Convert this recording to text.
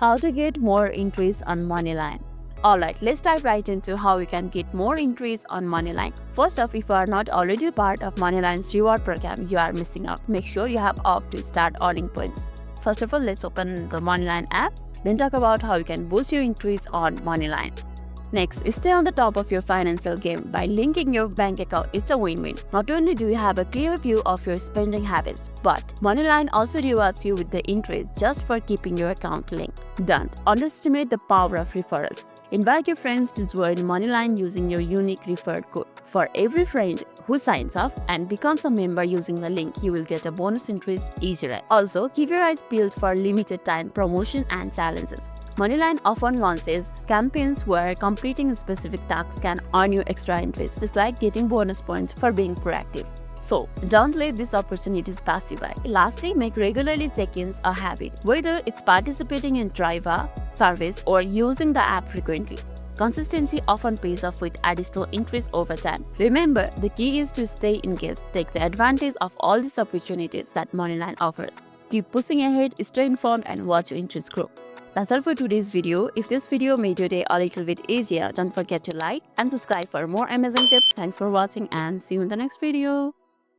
How to get more entries on Moneyline. Alright, let's dive right into how you can get more entries on Moneyline. First off, if you are not already a part of Moneyline's reward program, you are missing out. Make sure you have opt to start earning points. First of all, let's open the Moneyline app, then talk about how you can boost your entries on Moneyline. Next, stay on the top of your financial game by linking your bank account. It's a win-win. Not only do you have a clear view of your spending habits, but Moneyline also rewards you with the interest just for keeping your account linked. Don't underestimate the power of referrals. Invite your friends to join Moneyline using your unique referred code. For every friend who signs up and becomes a member using the link, you will get a bonus interest each ride. Also, keep your eyes peeled for limited time promotion and challenges. Moneyline often launches campaigns where completing specific tasks can earn you extra interest, just like getting bonus points for being proactive. So, don't let these opportunities pass you by. Lastly, make regularly check-ins a habit, whether it's participating in driver, service, or using the app frequently. Consistency often pays off with additional interest over time. Remember, the key is to stay engaged, take the advantage of all these opportunities that Moneyline offers. Keep pushing ahead, stay informed, and watch your interest grow. That's all for today's video. If this video made your day a little bit easier, don't forget to like and subscribe for more amazing tips. Thanks for watching and see you in the next video.